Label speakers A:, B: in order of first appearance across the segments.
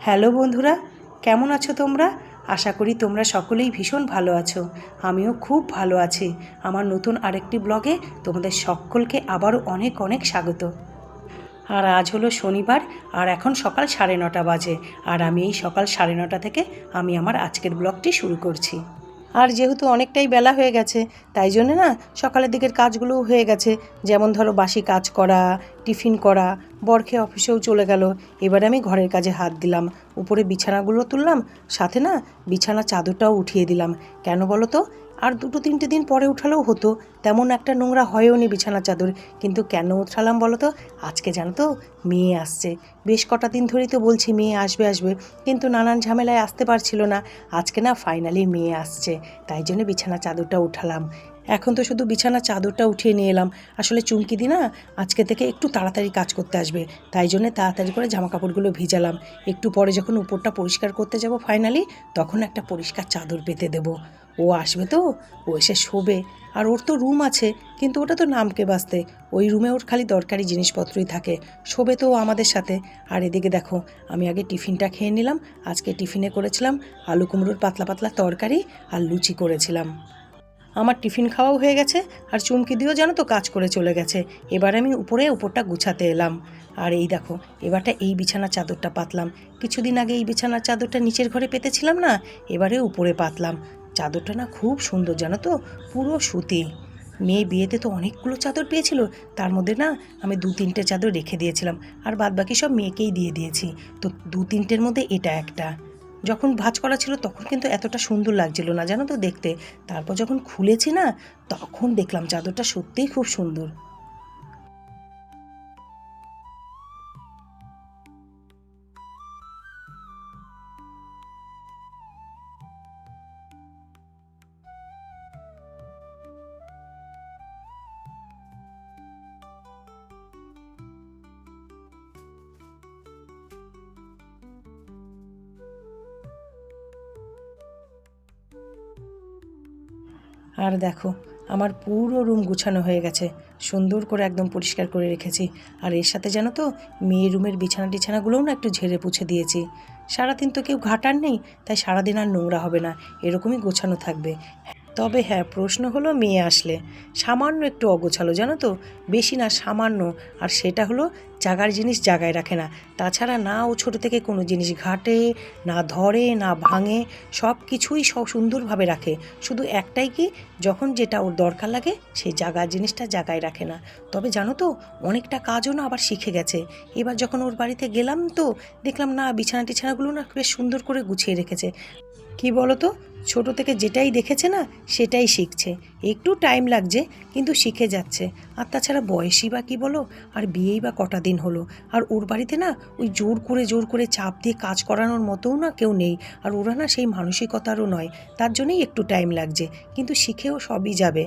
A: Hello বন্ধুরা, কেমন আছো তোমরা? আশা করি তোমরা সকলেই ভীষণ ভালো আছো। আমিও খুব ভালো আছি। আমার নতুন আরেকটি ব্লগে তোমাদের সকলকে আবারও অনেক অনেক স্বাগত। আর আজ হলো শনিবার, আর এখন সকাল 9:30 বাজে। আর আমি এই সকাল 9:30 থেকে আমি আমার আজকের ব্লগটি শুরু করছি। আর যেহেতু অনেকটাই বেলা হয়ে গেছে, তাই জন্যে না সকালের দিকের কাজগুলোও হয়ে গেছে। যেমন ধরো বাসি কাজ করা, টিফিন করা, বরকে অফিসেও চলে গেল। এবারে আমি ঘরের কাজে হাত দিলাম, উপরে বিছানাগুলো তুললাম, সাথে না বিছানা চাদরটাও উঠিয়ে দিলাম। কেন বলো তো? আর 2-3 দিন পরে উঠালেও হতো, তেমন একটা নোংরা হয়ও নি বিছানা চাদর। কিন্তু কেন উঠালাম বলো তো? আজকে জানো তো মেয়ে আসছে। বেশ কটা দিন ধরেই তো বলছি মেয়ে আসবে আসবে, কিন্তু নানান ঝামেলায় আসতে পারছিল না। আজকে না ফাইনালি মেয়ে আসছে, তাই জন্য বিছানা চাদরটা উঠালাম। এখন তো শুধু বিছানা চাদরটা উঠিয়ে নিয়ে এলাম। আসলে চুমকি দি না আজকে থেকে একটু তাড়াতাড়ি কাজ করতে আসবে, তাই জন্য তাড়াতাড়ি করে জামা কাপড়গুলো ভিজালাম। একটু পরে যখন উপরটা পরিষ্কার করতে যাব ফাইনালি, তখন একটা পরিষ্কার চাদর পেতে দেবো। ও আসবে তো, ও এসে শোবে। আর ওর তো রুম আছে, কিন্তু ওটা তো নামকে বাঁচতে। ওই রুমে ওর খালি দরকারি জিনিসপত্রই থাকে, শোবে তো ও আমাদের সাথে। আর এদিকে দেখো, আমি আগে টিফিনটা খেয়ে নিলাম। আজকে টিফিনে করেছিলাম আলু কুমড়োর পাতলা পাতলা তরকারি আর লুচি করেছিলাম। আমার টিফিন খাওয়াও হয়ে গেছে, আর চুমকি দিয়েও জানো তো কাজ করে চলে গেছে। এবার আমি উপরটা গুছাতে এলাম। আর এই দেখো, এবারটা এই বিছানার চাদরটা পাতলাম। কিছুদিন আগে এই বিছানার চাদরটা নিচের ঘরে পেতেছিলাম না, এবারে উপরে পাতলাম। চাদরটা না খুব সুন্দর জানো তো, পুরো সুতি। মেয়ে বিয়েতে তো অনেকগুলো চাদর পেয়েছিল, তার মধ্যে না আমি 2-3টে চাদর রেখে দিয়েছিলাম, আর বাদবাকি সব মেয়েকেই দিয়ে দিয়েছি। তো 2-3টের মধ্যে এটা একটা। যখন ভাঁজ করা ছিল তখন কিন্তু এতটা সুন্দর লাগছিল না জানো তো দেখতে। তারপর যখন খুলেছি না, তখন দেখলাম চাদরটা সত্যিই খুব সুন্দর। আর দেখো, আমার পুরো রুম গুছানো হয়ে গেছে, সুন্দর করে একদম পরিষ্কার করে রেখেছি। আর এর সাথে জানো তো, মেয়ের রুমের বিছানা টিছানাগুলোও না একটু ঝেড়ে পুছে দিয়েছি। সারাদিন তো কেউ ঘাটার নেই, তাই সারাদিন আর নোংরা হবে না, এরকমই গোছানো থাকবে। তবে হ্যাঁ, প্রশ্ন হলো মেয়ে আসলে সামান্য একটু অগোছালো জানো তো, বেশি না, সামান্য। আর সেটা হলো জাগার জিনিস জাগায় রাখে না। তাছাড়া না ও ছোটো থেকে কোনো জিনিস ঘাটে, না ধরে, না ভাঙে, সব কিছুই সব সুন্দরভাবে রাখে। শুধু একটাই কি, যখন যেটা ওর দরকার লাগে সেই জাগার জিনিসটা জাগায় রাখে না। তবে জানো তো, অনেকটা কাজও না আবার শিখে গেছে। এবার যখন ওর বাড়িতে গেলাম তো দেখলাম না বিছানা টিছানাগুলো না বেশ সুন্দর করে গুছিয়ে রেখেছে। কি বলো তো, ছোটো থেকে যেটাই দেখেছে না সেটাই শিখছে। একটু টাইম লাগছে, কিন্তু শিখে যাচ্ছে। আর তাছাড়া বয়সই বা কী বলো, আর বিয়েই বা কটা দিন হলো। আর ওর বাড়িতে না ওই জোর করে চাপ দিয়ে কাজ করানোর মতোও না কেউ নেই। আর ওরা না সেই মানসিকতারও নয়, তার জন্যই একটু টাইম লাগছে, কিন্তু শিখেও সবই যাবে।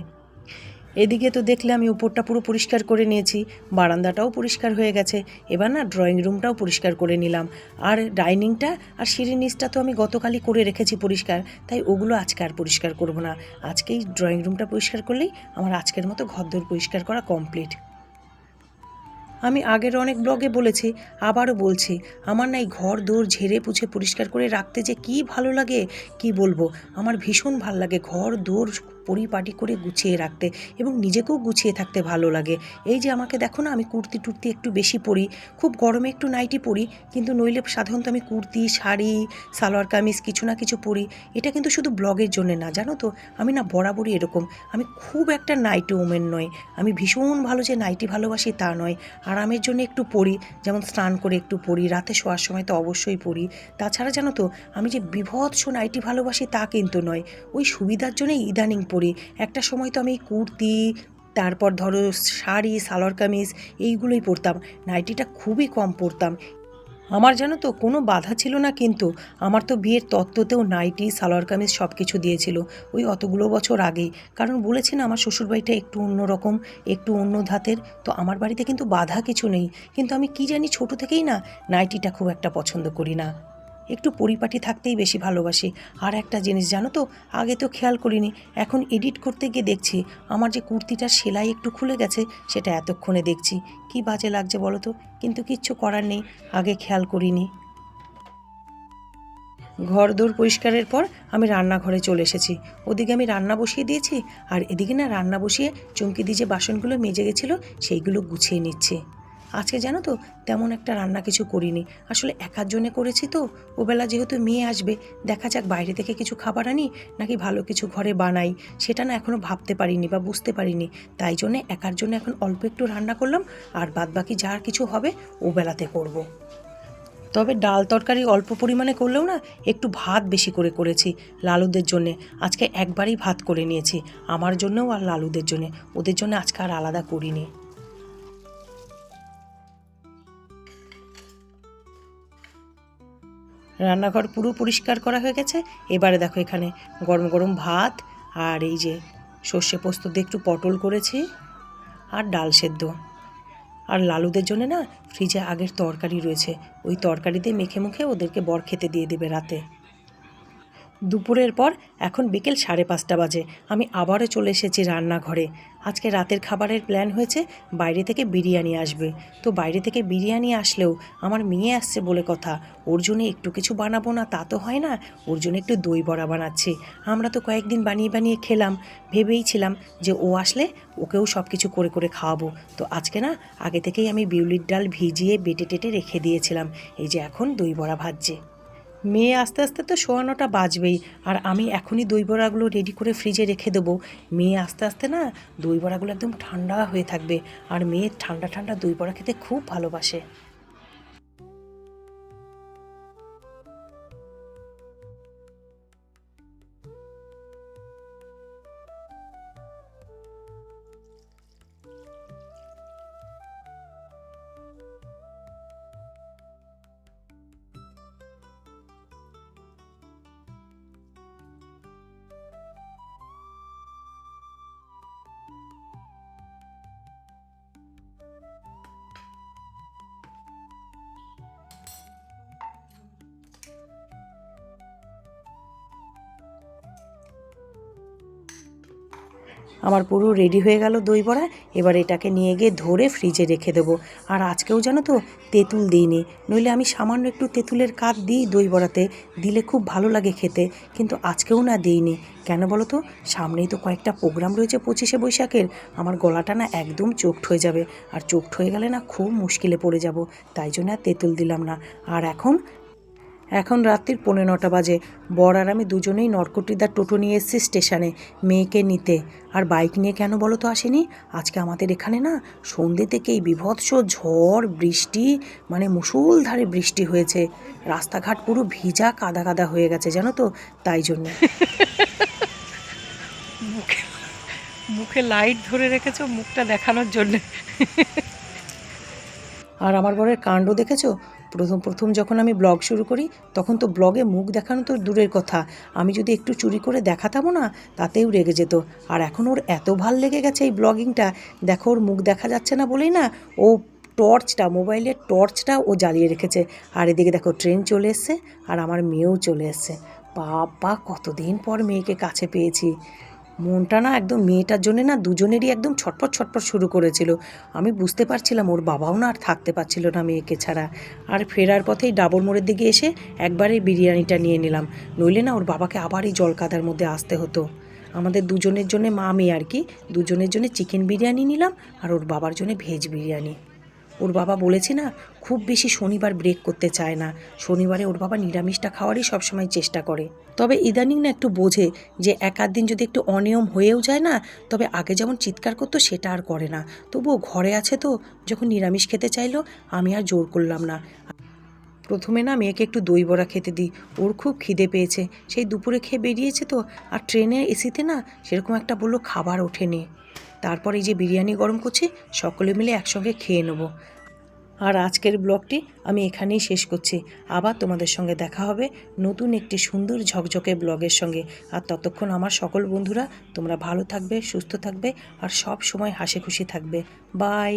A: এদিকে তো দেখলে আমি উপরটা পুরো পরিষ্কার করে নিয়েছি, বারান্দাটাও পরিষ্কার হয়ে গেছে। এবার না ড্রয়িং রুমটাও পরিষ্কার করে নিলাম। আর ডাইনিংটা আর সিঁড়ির নিচটা তো আমি গতকালই করে রেখেছি পরিষ্কার, তাই ওগুলো আজকে আর পরিষ্কার করব না। আজকেই ড্রয়িং রুমটা পরিষ্কার করলেই আমার আজকের মতো ঘরদোর পরিষ্কার করা কমপ্লিট। আমি আগের অনেক ব্লগে বলেছি, আবারও বলছি, আমার না এই ঘর দোর ঝেড়ে পুছে পরিষ্কার করে রাখতে যে কী ভালো লাগে, কি বলবো। আমার ভীষণ ভালো লাগে ঘর দোর পরিপাটি করে গুছিয়ে রাখতে, এবং নিজেকেও গুছিয়ে থাকতে ভালো লাগে। এই যে আমাকে দেখো না, আমি কুর্তি টুর্তি একটু বেশি পরি, খুব গরমে একটু নাইটি পরি, কিন্তু নইলে সাধারণত আমি কুর্তি, শাড়ি, সালোয়ার কামিজ কিছু না কিছু পরি। এটা কিন্তু শুধু ব্লগের জন্যে না জানো তো, আমি না বরাবরই এরকম। আমি খুব একটা নাইটি ওমেন নয়, আমি ভীষণ ভালো যে নাইটি ভালোবাসি তা নয়। আরামের জন্য একটু পরি, যেমন স্নান করে একটু পরি, রাতে শোয়ার সময় তো অবশ্যই পরি। তাছাড়া জানো তো, আমি যে বীভৎস নাইটি ভালোবাসি তা কিন্তু নয়, ওই সুবিধার জন্যই ইদানিং পরি। একটা সময় তো আমি কুর্তি, তারপর ধরো শাড়ি, সালোয়ার কামিজ এইগুলোই পরতাম, নাইটিটা খুবই কম পরতাম। আমার জানো তো কোনো বাধা ছিল না, কিন্তু আমার তো বিয়ের তত্ত্বতেও নাইটি, সালোয়ার কামিজ সব কিছু দিয়েছিল, ওই অতগুলো বছর আগেই। কারণ বলেছি না, আমার শ্বশুরবাড়িটা একটু অন্যরকম, একটু অন্য ধাতের। তো আমার বাড়িতে কিন্তু বাধা কিছু নেই, কিন্তু আমি কি জানি ছোটো থেকেই না নাইটিটা খুব একটা পছন্দ করি না, একটু পরিপাটি থাকতেই বেশি ভালোবাসি। আর একটা জিনিস জানো তো, আগে তো খেয়াল করিনি, এখন এডিট করতে গিয়ে দেখছি আমার যে কুর্তিটার সেলাই একটু খুলে গেছে, সেটা এতক্ষণে দেখছি। কি বাজে লাগছে বলো তো, কিন্তু কিচ্ছু করার নেই, আগে খেয়াল করিনি। ঘর দোর পরিষ্কারের পর আমি রান্নাঘরে চলে এসেছি। ওদিকে আমি রান্না বসিয়ে দিয়েছি, আর এদিকে না রান্না বসিয়ে চুমকি দিয়ে যে বাসনগুলো মেজে গেছিলো সেইগুলো গুছিয়ে নিচ্ছি। আজকে জানো তো তেমন একটা রান্না কিছু করিনি, আসলে একার জন্যে করেছি তো। ওবেলা যেহেতু মেয়ে আসবে, দেখা যাক বাইরে থেকে কিছু খাবার আনি নাকি ভালো কিছু ঘরে বানাই, সেটা না এখনও ভাবতে পারিনি বা বুঝতে পারিনি। তাই জন্যে একার জন্য এখন অল্প একটু রান্না করলাম, আর বাদবাকি যা কিছু হবে ওবেলাতে করব। তবে ডাল তরকারি অল্প পরিমাণে করলেও না একটু ভাত বেশি করে করেছি লালুদের জন্যে। আজকে একবারই ভাত করে নিয়েছি, আমার জন্যও আর লালুদের জন্যে, ওদের জন্য আজকে আর আলাদা করিনি। রান্নাঘর পুরো পরিষ্কার করা হয়ে গেছে। এবারে দেখো এখানে গরম গরম ভাত, আর এই যে সর্ষে পোস্ত দিয়ে একটু পটল করেছি, আর ডাল সেদ্ধ। আর লালুদের জন্য না ফ্রিজে আগের তরকারি রয়েছে, ওই তরকারি দিয়ে মেখে মুখে ওদেরকে বর খেতে দিয়ে দেবে রাতে। দুপুরের পর এখন বিকেল 5:30 বাজে, আমি আবারও চলে এসেছি রান্নাঘরে। আজকে রাতের খাবারের প্ল্যান হয়েছে বাইরে থেকে বিরিয়ানি আসবে। তো বাইরে থেকে বিরিয়ানি আসলেও আমার মেয়ে আসছে বলে কথা, ওর জন্য একটু কিছু বানাবো না তা তো হয় না, ওর জন্য একটু দই বড়া বানাচ্ছি। আমরা তো কয়েকদিন বানিয়ে বানিয়ে খেলাম, ভেবেইছিলাম যে ও আসলে ওকেও সব কিছু করে করে খাওয়াবো। তো আজকে না আগে থেকেই আমি বিউলির ডাল ভিজিয়ে বেটে টেটে রেখে দিয়েছিলাম, এই যে এখন দই বড়া ভাজছে। মেয়ে আস্তে আস্তে তো 9:15 বাজবেই, আর আমি এখনই দই বড়াগুলো রেডি করে ফ্রিজে রেখে দেবো। মেয়ে আস্তে আস্তে না দই বড়াগুলো একদম ঠান্ডা হয়ে থাকবে, আর মেয়ে ঠান্ডা ঠান্ডা দই বড়া খেতে খুব ভালোবাসে। আমার পুরো রেডি হয়ে গেল দই বড়া। এবার এটাকে নিয়ে গিয়ে ধরে ফ্রিজে রেখে দেবো। আর আজকেও জানো তো তেঁতুল দিইনি, নইলে আমি সামান্য একটু তেঁতুলের কাঠ দিই দই বড়াতে, দিলে খুব ভালো লাগে খেতে, কিন্তু আজকেও না দিইনি। কেন বলো তো, সামনেই তো কয়েকটা প্রোগ্রাম রয়েছে 25শে বৈশাখের, আমার গলাটা না একদম চোখট হয়ে যাবে, আর চোখট হয়ে গেলে না খুব মুশকিলে পড়ে যাব, তাই জন্য আর তেঁতুল দিলাম না। আর এখন রাত্রির 9:15 বাজে। বর আর আমি দুজনেই নরকটিদার টোটো নিয়ে এসেছি স্টেশনে মেয়েকে নিতে। আর বাইক নিয়ে কেন বলো তো আসেনি, আজকে আমাদের এখানে না সন্ধ্যে থেকেই বীভৎস ঝড় বৃষ্টি, মানে মুষলধারে বৃষ্টি হয়েছে, রাস্তাঘাট পুরো ভিজা কাদা কাদা হয়ে গেছে জানো তো, তাই জন্য। মুখে মুখে লাইট ধরে রেখেছো মুখটা দেখানোর জন্যে। আর আমার বরের কাণ্ড দেখেছো, প্রথম প্রথম যখন আমি ব্লগ শুরু করি তখন তো ব্লগে মুখ দেখানো তো দূরের কথা, আমি যদি একটু চুরি করে দেখাতামও না তাতেও রেগে যেত। আর এখন ওর এত ভাল লেগে গেছে এই ব্লগিংটা, দেখো ওর মুখ দেখা যাচ্ছে না বলেই না ও মোবাইলের টর্চটা ও জ্বালিয়ে রেখেছে। আর এদিকে দেখো ট্রেন চলে এসছে, আর আমার মেয়েও চলে এসছে। বাবা কতদিন পর মেয়েকে কাছে পেয়েছি, মনটা না একদম মেয়েটার জন্য না দুজনেরই একদম ছটফট ছটফট শুরু করেছিল। আমি বুঝতে পারছিলাম ওর বাবাও না আর থাকতে পারছিল না মেয়েকে ছাড়া। আর ফেরার পথেই ডাবর মোড়ের দিকে এসে একবারে বিরিয়ানিটা নিয়ে নিলাম, নইলে না ওর বাবাকে আবার এই জলকাদার মধ্যে আসতে হতো। আমাদের দুজনের জন্য মা মেয়ে আর কি, দুজনের জন্য চিকেন বিরিয়ানি নিলাম, আর ওর বাবার জন্য ভেজ বিরিয়ানি। ওর বাবা বলেছে না খুব বেশি শনিবার ব্রেক করতে চায় না, শনিবারে ওর বাবা নিরামিষটা খাওয়ারই সবসময় চেষ্টা করে। তবে ইদানিং না একটু বোঝে যে এক আধ দিন যদি একটু অনিয়ম হয়েও যায় না, তবে আগে যেমন চিৎকার করতো সেটা আর করে না। তবুও ঘরে আছে তো, যখন নিরামিষ খেতে চাইলো আমি আর জোর করলাম না। প্রথমে না মেয়েকে একটু দই বড়া খেতে দিই, ওর খুব খিদে পেয়েছে, সেই দুপুরে খেয়ে বেরিয়েছে তো, আর ট্রেনে এসিতে না সেরকম একটা বললো খাবার ওঠেনি। তারপর এই যে বিরিয়ানি গরম করছি, সকলে মিলে একসঙ্গে খেয়ে নেবো। আর আজকের ব্লগটি আমি এখানেই শেষ করছি, আবার তোমাদের সঙ্গে দেখা হবে নতুন একটি সুন্দর ঝকঝকে ব্লগের সঙ্গে। আর ততক্ষণ আমার সকল বন্ধুরা তোমরা ভালো থাকবে, সুস্থ থাকবে, আর সব সময় হাসি খুশি থাকবে। বাই।